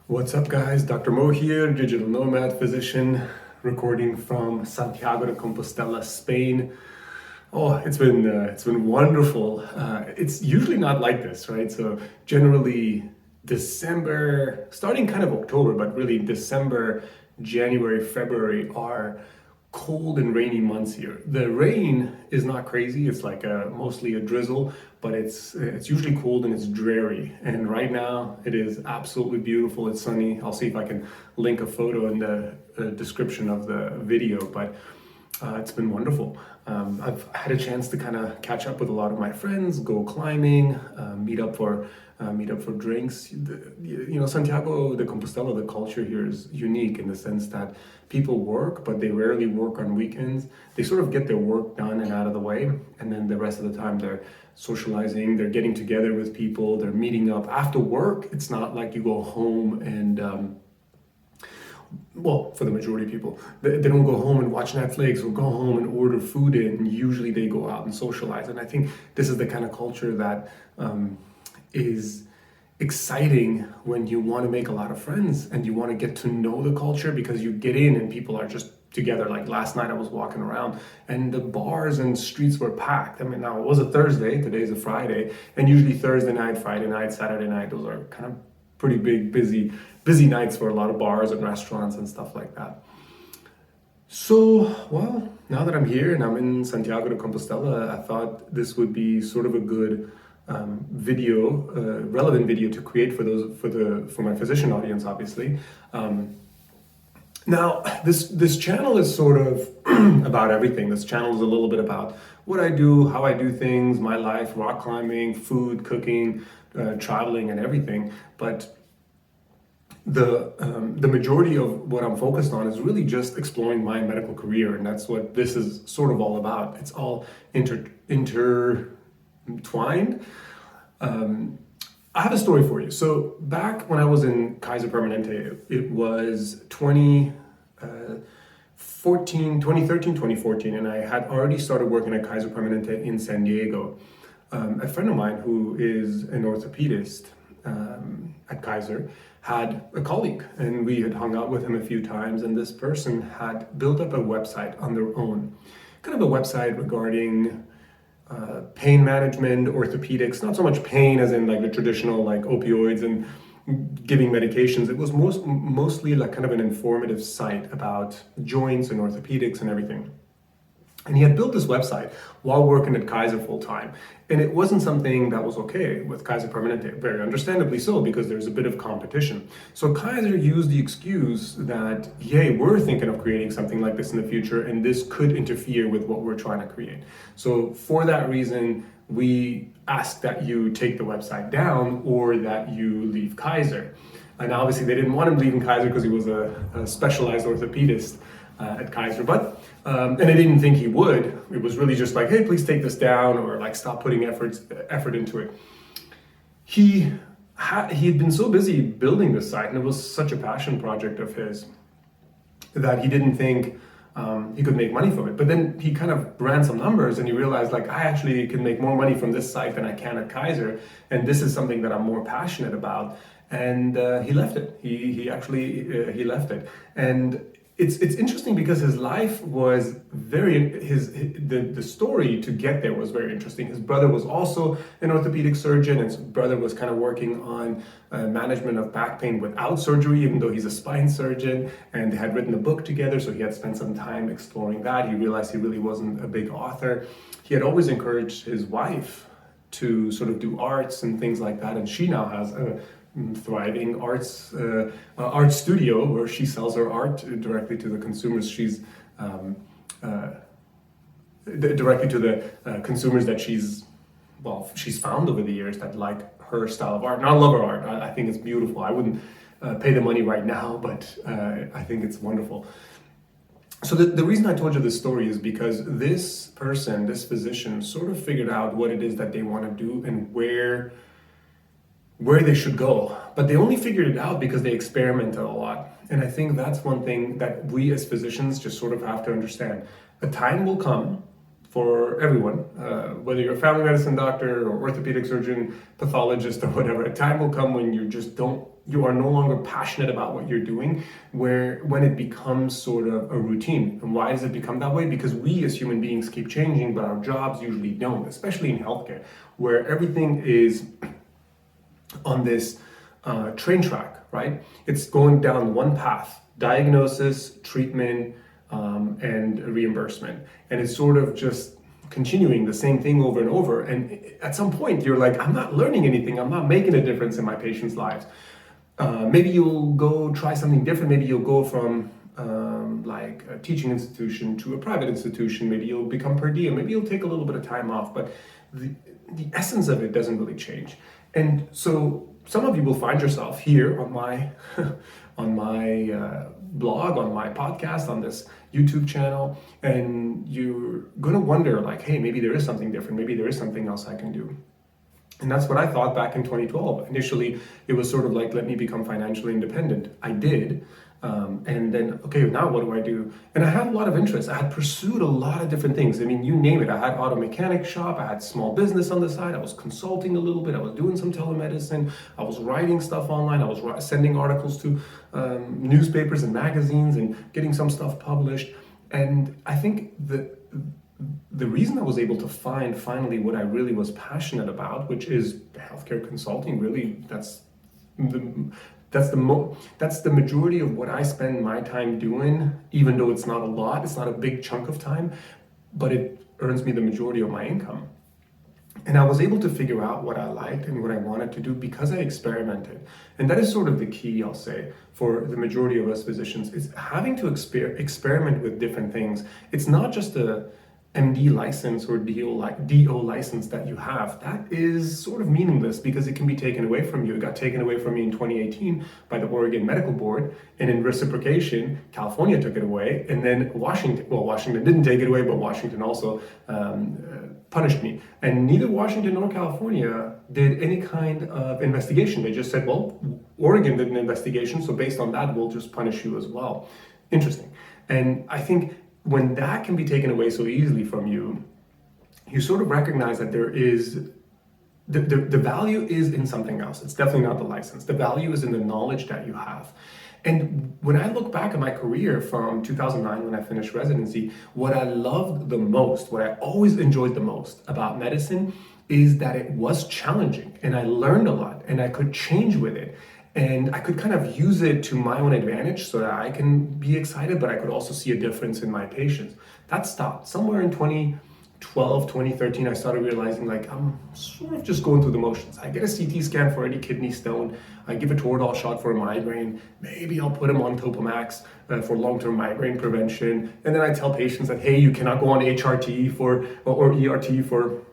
What's up, guys? Dr. Mo here, digital nomad physician, recording from Santiago de Compostela, Spain. Oh, it's been wonderful. It's usually not like this, right? So generally December, starting kind of October, but really December, January, February are cold and rainy months here. The rain is not crazy. It's like mostly a drizzle, but it's usually cold and it's dreary. And right now it is absolutely beautiful. It's sunny. I'll see if I can link a photo in the description of the video, but it's been wonderful. I've had a chance to kind of catch up with a lot of my friends, go climbing, meet up for drinks. Santiago de Compostela, the culture here is unique in the sense that people work, but they rarely work on weekends. They sort of get their work done and out of the way, and then the rest of the time they're socializing, they're getting together with people, they're meeting up after work. It's not like you go home and well, for the majority of people, they don't go home and watch Netflix or go home and order food in. Usually they go out and socialize. And I think this is the kind of culture that is exciting when you want to make a lot of friends and you want to get to know the culture, because you get in and people are just together. Like last night I was walking around and the bars and streets were packed. I mean, now it was a Thursday, today's a Friday, and usually Thursday night, Friday night, Saturday night, those are kind of pretty big, busy nights for a lot of bars and restaurants and stuff like that. So, well, now that I'm here and I'm in Santiago de Compostela, I thought this would be sort of a good relevant video to create for my physician audience, obviously. Now, this channel is sort of about everything. This channel is a little bit about what I do, how I do things, my life, rock climbing, food, cooking, traveling, and everything. But the majority of what I'm focused on is really just exploring my medical career, and that's what this is sort of all about. It's all intertwined. I have a story for you. So back when I was in Kaiser Permanente, it was 2013, 2014, and I had already started working at Kaiser Permanente in San Diego. A friend of mine who is an orthopedist at Kaiser had a colleague, and we had hung out with him a few times, and this person had built up a website on their own, kind of a website regarding pain management, orthopedics, not so much pain as in like the traditional like opioids and giving medications. It was mostly like kind of an informative site about joints and orthopedics and everything. And he had built this website while working at Kaiser full time. And it wasn't something that was okay with Kaiser Permanente, very understandably so, because there's a bit of competition. So Kaiser used the excuse that, yay, we're thinking of creating something like this in the future, and this could interfere with what we're trying to create. So for that reason, we ask that you take the website down or that you leave Kaiser. And obviously they didn't want him leaving Kaiser because he was a specialized orthopedist at Kaiser, and I didn't think he would. It was really just like, hey, please take this down, or like stop putting effort into it. He had been so busy building this site, and it was such a passion project of his, that he didn't think he could make money from it. But then he kind of ran some numbers and he realized, like, I actually can make more money from this site than I can at Kaiser, and this is something that I'm more passionate about. And he left it. He left it. And it's interesting because his life was the story to get there was very interesting. His brother was also an orthopedic surgeon, and his brother was kind of working on management of back pain without surgery, even though he's a spine surgeon, and they had written a book together, so he had spent some time exploring that. He realized he really wasn't a big author. He had always encouraged his wife to sort of do arts and things like that, and she now has a thriving art studio where she sells her art directly to the consumers. She's directly to the consumers that she's found over the years that like her style of art. And I love her art. I think it's beautiful. I wouldn't pay the money right now, but I think it's wonderful. So the reason I told you this story is because this person, this physician, sort of figured out what it is that they want to do and where they should go. But they only figured it out because they experimented a lot. And I think that's one thing that we as physicians just sort of have to understand. A time will come for everyone, whether you're a family medicine doctor or orthopedic surgeon, pathologist or whatever, a time will come when you just don't you are no longer passionate about what you're doing, when it becomes sort of a routine. And why does it become that way? Because we as human beings keep changing, but our jobs usually don't, especially in healthcare, where everything is on this train track, right? It's going down one path: diagnosis, treatment, and reimbursement. And it's sort of just continuing the same thing over and over. And at some point, you're like, I'm not learning anything. I'm not making a difference in my patients' lives. Maybe you'll go try something different. Maybe you'll go from like a teaching institution to a private institution. Maybe you'll become per diem. Maybe you'll take a little bit of time off, but the essence of it doesn't really change. And so some of you will find yourself here on my on my blog, on my podcast, on this YouTube channel, and you're gonna wonder like, hey, maybe there is something different. Maybe there is something else I can do. And that's what I thought back in 2012. Initially, it was sort of like, let me become financially independent. I did. And then, okay, now what do I do? And I had a lot of interest. I had pursued a lot of different things. I mean, you name it. I had auto mechanic shop. I had small business on the side. I was consulting a little bit. I was doing some telemedicine. I was writing stuff online. I was sending articles to newspapers and magazines and getting some stuff published. And I think the reason I was able to find finally what I really was passionate about, which is healthcare consulting, really, that's the majority of what I spend my time doing, even though it's not a lot, it's not a big chunk of time, but it earns me the majority of my income. And I was able to figure out what I liked and what I wanted to do because I experimented. And that is sort of the key, I'll say, for the majority of us physicians, is having to experiment with different things. It's not just a MD license or DO license that you have. That is sort of meaningless because it can be taken away from you. It got taken away from me in 2018 by the Oregon Medical Board, and in reciprocation, California took it away, and then Washington didn't take it away, but Washington also punished me. And neither Washington nor California did any kind of investigation. They just said, well, Oregon did an investigation, so based on that, we'll just punish you as well. Interesting. And I think when that can be taken away so easily from you, you sort of recognize that there is, the value is in something else. It's definitely not the license. The value is in the knowledge that you have. And when I look back at my career from 2009 when I finished residency, what I loved the most, what I always enjoyed the most about medicine is that it was challenging, and I learned a lot, and I could change with it. And I could kind of use it to my own advantage so that I can be excited, but I could also see a difference in my patients. That stopped. Somewhere in 2012, 2013, I started realizing like I'm sort of just going through the motions. I get a CT scan for any kidney stone. I give a Toradol shot for a migraine. Maybe I'll put them on Topamax for long-term migraine prevention. And then I tell patients that, hey, you cannot go on HRT or ERT for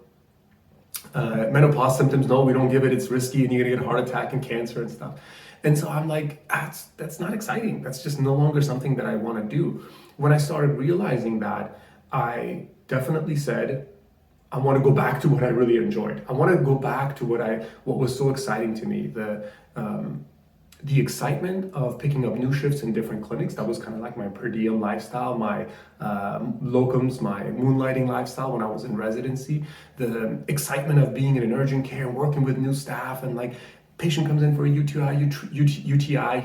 menopause symptoms. No, we don't give it. It's risky, and you're gonna get a heart attack and cancer and stuff. And so I'm like, that's not exciting. That's just no longer something that I want to do. When I started realizing that, I definitely said, I want to go back to what I really enjoyed. I want to go back to what was so exciting to me. The excitement of picking up new shifts in different clinics. That was kind of like my per diem lifestyle, my locums, my moonlighting lifestyle when I was in residency. The excitement of being in an urgent care, working with new staff, and like patient comes in for a UTI,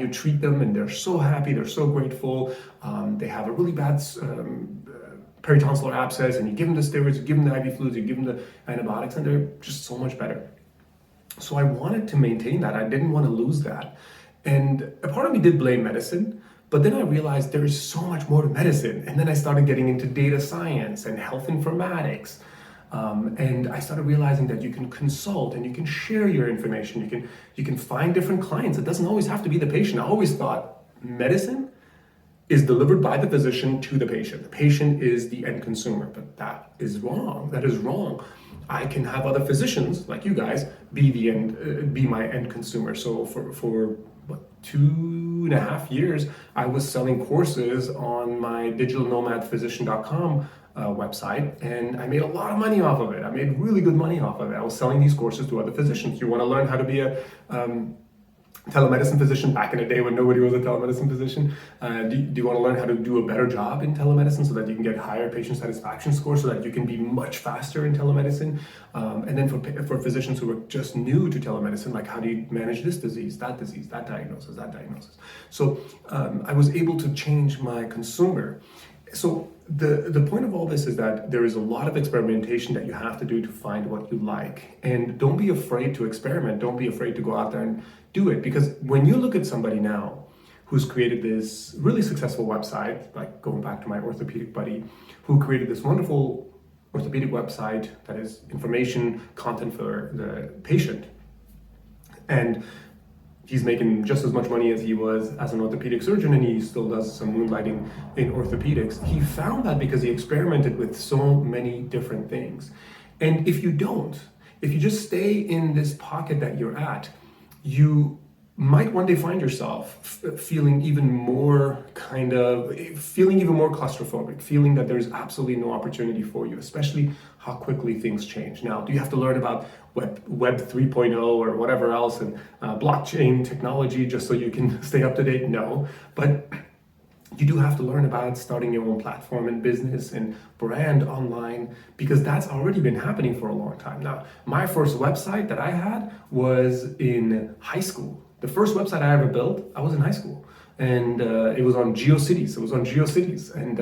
you treat them, and they're so happy, they're so grateful. They have a really bad peritonsillar abscess, and you give them the steroids, you give them the IV fluids, you give them the antibiotics, and they're just so much better. So I wanted to maintain that. I didn't want to lose that. And a part of me did blame medicine, but then I realized there is so much more to medicine. And then I started getting into data science and health informatics. And I started realizing that you can consult and you can share your information. You can find different clients. It doesn't always have to be the patient. I always thought medicine is delivered by the physician to the patient. The patient is the end consumer, but that is wrong. That is wrong. I can have other physicians like you guys be my end consumer. So for 2.5 years, I was selling courses on my digitalnomadphysician.com website, and I made a lot of money off of it. I made really good money off of it. I was selling these courses to other physicians. You want to learn how to be a telemedicine physician back in the day when nobody was a telemedicine physician? Do you want to learn how to do a better job in telemedicine so that you can get higher patient satisfaction scores, so that you can be much faster in telemedicine? And then for physicians who are just new to telemedicine, like how do you manage this disease, that diagnosis, that diagnosis? So I was able to change my consumer. So the point of all this is that there is a lot of experimentation that you have to do to find what you like. And don't be afraid to experiment. Don't be afraid to go out there and do it. Because when you look at somebody now who's created this really successful website, like going back to my orthopedic buddy, who created this wonderful orthopedic website that is information content for the patient, and he's making just as much money as he was as an orthopedic surgeon, and he still does some moonlighting in orthopedics. He found that because he experimented with so many different things. And if you just stay in this pocket that you're at, you might one day find yourself feeling even more claustrophobic, feeling that there's absolutely no opportunity for you, especially how quickly things change. Now, do you have to learn about Web 3.0 or whatever else, and blockchain technology just so you can stay up to date? No, but you do have to learn about starting your own platform and business and brand online, because that's already been happening for a long time. Now, my first website that I had was in high school. The first website I ever built, I was in high school, and it was on GeoCities. And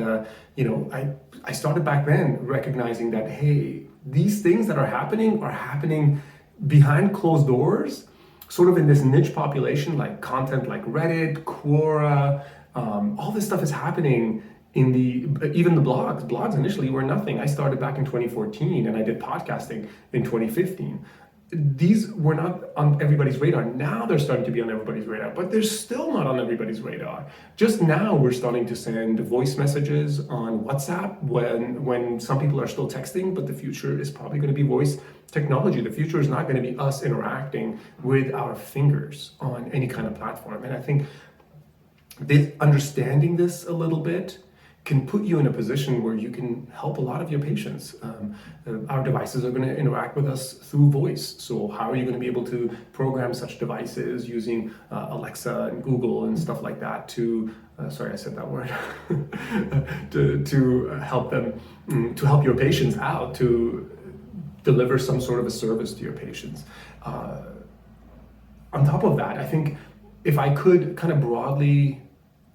I started back then recognizing that, hey, these things that are happening behind closed doors, sort of in this niche population, like content like Reddit, Quora, all this stuff is happening in even the blogs. Blogs initially were nothing. I started back in 2014 and I did podcasting in 2015. These were not on everybody's radar. Now they're starting to be on everybody's radar, but they're still not on everybody's radar. Just now we're starting to send voice messages on WhatsApp when some people are still texting, but the future is probably going to be voice technology. The future is not going to be us interacting with our fingers on any kind of platform. And I think understanding this a little bit can put you in a position where you can help a lot of your patients. Our devices are going to interact with us through voice. So how are you going to be able to program such devices using Alexa and Google and stuff like that to, sorry, I said that word, to help them, to help your patients out, to deliver some sort of a service to your patients. On top of that, I think if I could kind of broadly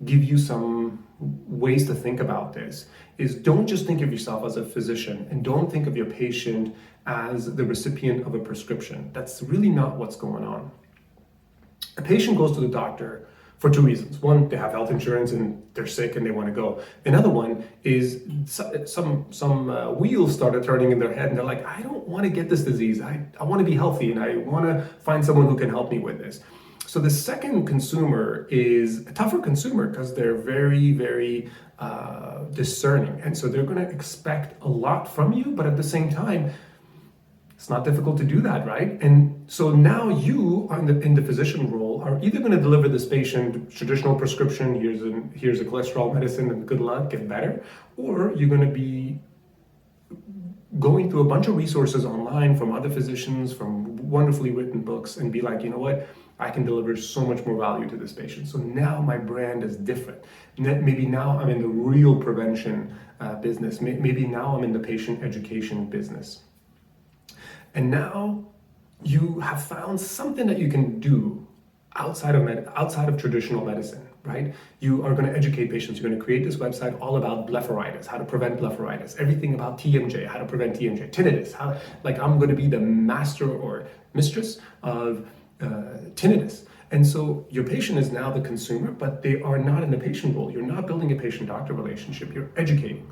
give you some ways to think about this, is don't just think of yourself as a physician, and don't think of your patient as the recipient of a prescription. That's really not what's going on. A patient goes to the doctor for two reasons. One, they have health insurance and they're sick and they want to go. Another one is some wheels started turning in their head and they're like, I don't want to get this disease. I want to be healthy and I want to find someone who can help me with this. So the second consumer is a tougher consumer because they're very, very discerning. And so they're going to expect a lot from you, but at the same time, it's not difficult to do that, right? And so now you, in the physician role, are either going to deliver this patient traditional prescription, here's a cholesterol medicine and good luck, get better, or you're going to be going through a bunch of resources online from other physicians, from wonderfully written books, and be like, you know what? I can deliver so much more value to this patient. So now my brand is different. Maybe now I'm in the real prevention business. Maybe now I'm in the patient education business. And now you have found something that you can do outside of traditional medicine, right? You are going to educate patients. You're going to create this website all about blepharitis, how to prevent blepharitis, everything about TMJ, how to prevent TMJ, tinnitus, I'm going to be the master or mistress of tinnitus. And so your patient is now the consumer, but they are not in the patient role. You're not building a patient-doctor relationship. You're educating.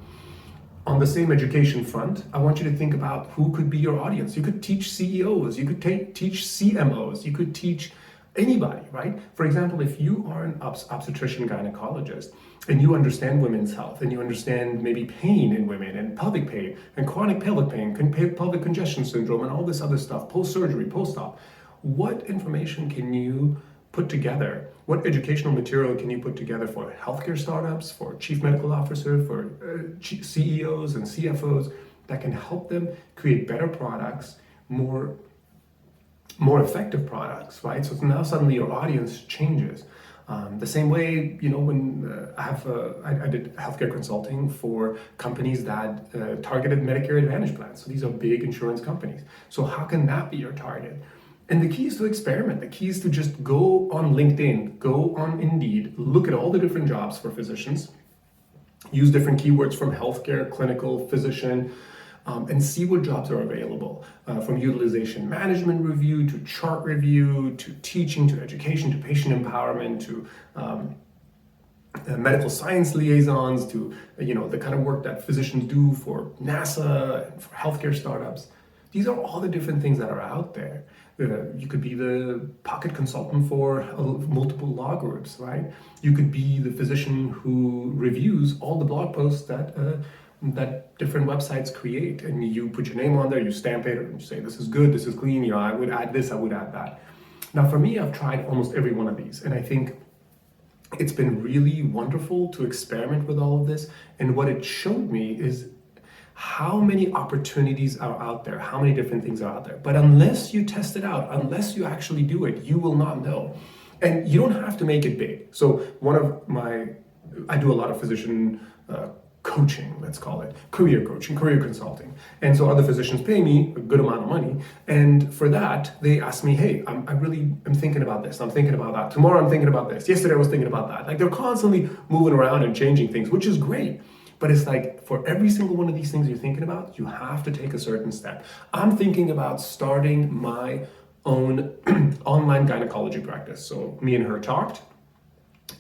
On the same education front, I want you to think about who could be your audience. You could teach CEOs, you could teach CMOs, you could teach anybody, right? For example, if you are an obstetrician gynecologist and you understand women's health and you understand maybe pain in women and pelvic pain and chronic pelvic pain, pelvic congestion syndrome and all this other stuff, post-surgery, post-op, what information can you put together? What educational material can you put together for healthcare startups, for chief medical officers, for CEOs and CFOs that can help them create better products, more more effective products, right? So now suddenly your audience changes. The same way, when I did healthcare consulting for companies that targeted Medicare Advantage plans. So these are big insurance companies. So how can that be your target? And the key is to experiment. The key is to just go on LinkedIn, go on Indeed, look at all the different jobs for physicians, use different keywords from healthcare, clinical, physician, and see what jobs are available. From utilization management review to chart review to teaching to education to patient empowerment to medical science liaisons to the kind of work that physicians do for NASA and for healthcare startups. These are all the different things that are out there. You could be the pocket consultant for multiple law groups, right? You could be the physician who reviews all the blog posts that different websites create, and you put your name on there, you stamp it, and you say, this is good, this is clean, I would add this, I would add that. Now for me, I've tried almost every one of these, and I think it's been really wonderful to experiment with all of this. And what it showed me is how many opportunities are out there, how many different things are out there. But unless you test it out, unless you actually do it, you will not know. And you don't have to make it big. So I do a lot of physician coaching, let's call it, career coaching, career consulting. And so other physicians pay me a good amount of money. And for that, they ask me, hey, I'm thinking about this, I'm thinking about that. Tomorrow I'm thinking about this. Yesterday I was thinking about that. Like they're constantly moving around and changing things, which is great. But it's like for every single one of these things you're thinking about, you have to take a certain step. I'm thinking about starting my own online gynecology practice. So me and her talked,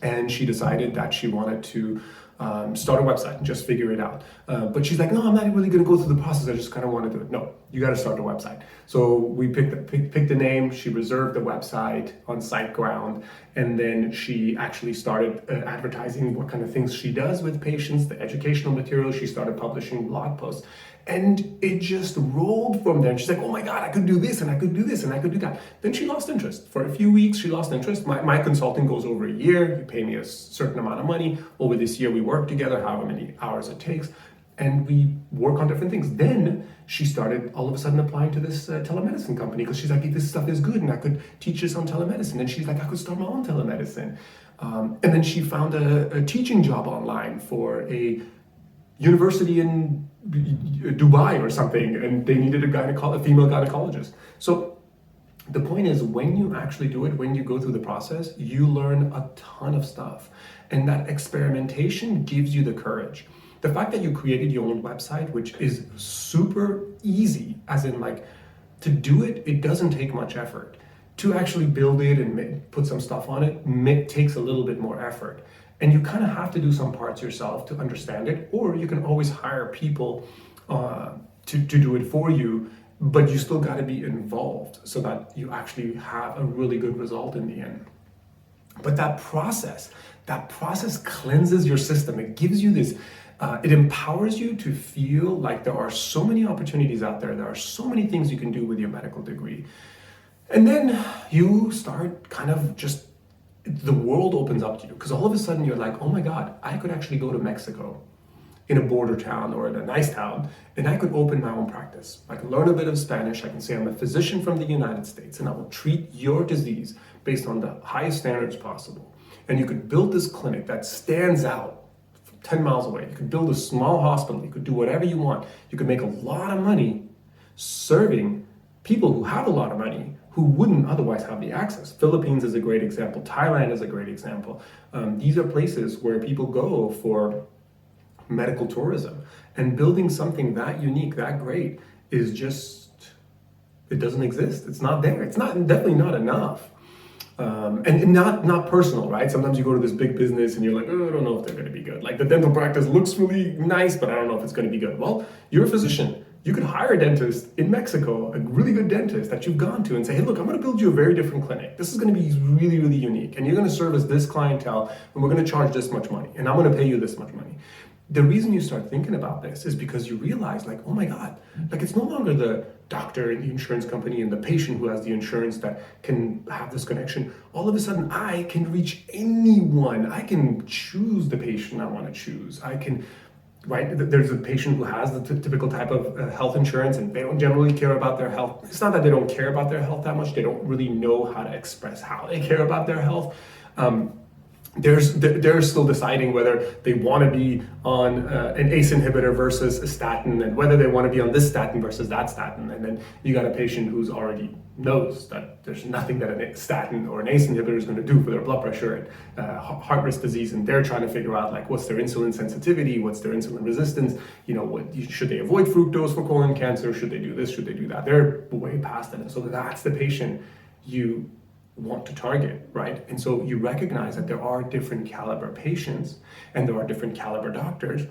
and she decided that she wanted to start a website and just figure it out. But she's like, no, I'm not really going to go through the process. I just kind of want to do it. No, you got to start a website. So we picked the name. She reserved the website on SiteGround, and then she actually started advertising what kind of things she does with patients, the educational material. She started publishing blog posts. And it just rolled from there. And she's like, oh my God, I could do this and I could do this and I could do that. Then she lost interest. For a few weeks, she lost interest. My consulting goes over a year. You pay me a certain amount of money. Over this year, we work together, however many hours it takes. And we work on different things. Then she started all of a sudden applying to this telemedicine company because she's like, hey, this stuff is good and I could teach this on telemedicine. And she's like, I could start my own telemedicine. And then she found a teaching job online for a university in Dubai or something, and they needed a female gynecologist. So the point is, when you actually do it, when you go through the process, you learn a ton of stuff. And that experimentation gives you the courage. The fact that you created your own website, which is super easy, as in like to do it, it doesn't take much effort. To actually build it and put some stuff on it takes a little bit more effort. And you kind of have to do some parts yourself to understand it, or you can always hire people to do it for you, but you still got to be involved so that you actually have a really good result in the end. But that process cleanses your system. It gives you this, it empowers you to feel like there are so many opportunities out there. There are so many things you can do with your medical degree. And then you start kind of just, the world opens up to you, because all of a sudden you're like, oh my God, I could actually go to Mexico in a border town or in a nice town, and I could open my own practice. I can learn a bit of Spanish. I can say I'm a physician from the United States, and I will treat your disease based on the highest standards possible. And you could build this clinic that stands out 10 miles away. You could build a small hospital. You could do whatever you want. You could make a lot of money serving people who have a lot of money who wouldn't otherwise have the access. Philippines is a great example. Thailand is a great example. These are places where people go for medical tourism. And building something that unique, that great, is just, it doesn't exist. It's not there. It's definitely not enough. And not personal, right? Sometimes you go to this big business and you're like, oh, I don't know if they're going to be good. Like the dental practice looks really nice, but I don't know if it's going to be good. Well, you're a physician. You could hire a dentist in Mexico, a really good dentist that you've gone to, and say, hey, look, I'm going to build you a very different clinic. This is going to be really, really unique. And you're going to service this clientele, and we're going to charge this much money. And I'm going to pay you this much money. The reason you start thinking about this is because you realize, like, oh my God, like it's no longer the doctor and the insurance company and the patient who has the insurance that can have this connection. All of a sudden, I can reach anyone. I can choose the patient I want to choose. I can right? There's a patient who has the typical type of health insurance and they don't generally care about their health. It's not that they don't care about their health that much, they don't really know how to express how they care about their health. They're still deciding whether they want to be on an ACE inhibitor versus a statin, and whether they want to be on this statin versus that statin. And then you got a patient who's already knows that there's nothing that a statin or an ACE inhibitor is going to do for their blood pressure and heart risk disease, and they're trying to figure out like what's their insulin sensitivity, what's their insulin resistance. Should they avoid fructose for colon cancer? Should they do this? Should they do that? They're way past it, and so that's the patient you want to target, right? And so you recognize that there are different caliber patients and there are different caliber doctors,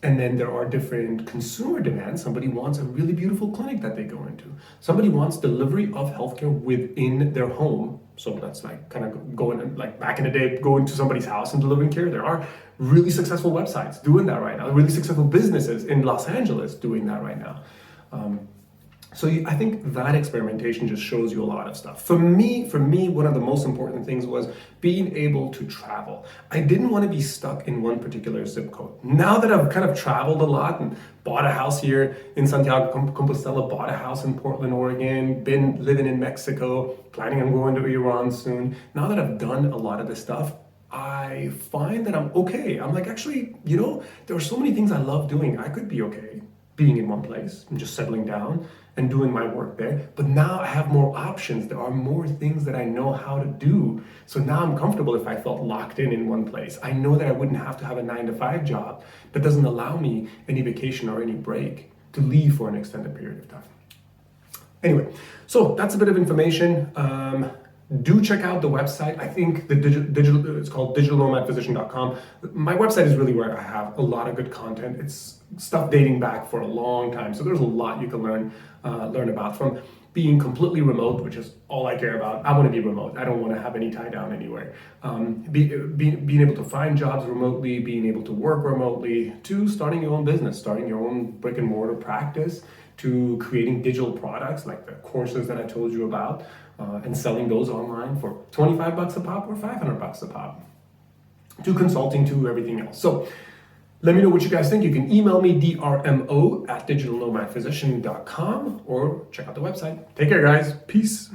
and then there are different consumer demands. Somebody wants a really beautiful clinic that they go into. Somebody wants delivery of healthcare within their home. So that's like kind of going like back in the day, going to somebody's house and delivering care. There are really successful websites doing that right now, really successful businesses in Los Angeles doing that right now. I think that experimentation just shows you a lot of stuff. For me, one of the most important things was being able to travel. I didn't want to be stuck in one particular zip code. Now that I've kind of traveled a lot and bought a house here in Santiago Compostela, bought a house in Portland, Oregon, been living in Mexico, planning on going to Iran soon. Now that I've done a lot of this stuff, I find that I'm okay. I'm like, actually, there are so many things I love doing. I could be okay being in one place and just settling down and doing my work there. But now I have more options. There are more things that I know how to do. So now I'm comfortable if I felt locked in one place. I know that I wouldn't have to have a 9-to-5 job that doesn't allow me any vacation or any break to leave for an extended period of time. Anyway, so that's a bit of information. Do check out the website. I think the digital it's called digitalnomadphysician.com. My website is really where I have a lot of good content. It's stuff dating back for a long time. So there's a lot you can learn about, from being completely remote, which is all I care about. I want to be remote. I don't want to have any tie down anywhere. Being able to find jobs remotely, being able to work remotely, to starting your own business, starting your own brick and mortar practice, to creating digital products like the courses that I told you about, and selling those online for $25 a pop or $500 a pop, to consulting, to everything else. So let me know what you guys think. You can email me, drmo@digitalnomadphysician.com, or check out the website. Take care, guys. Peace.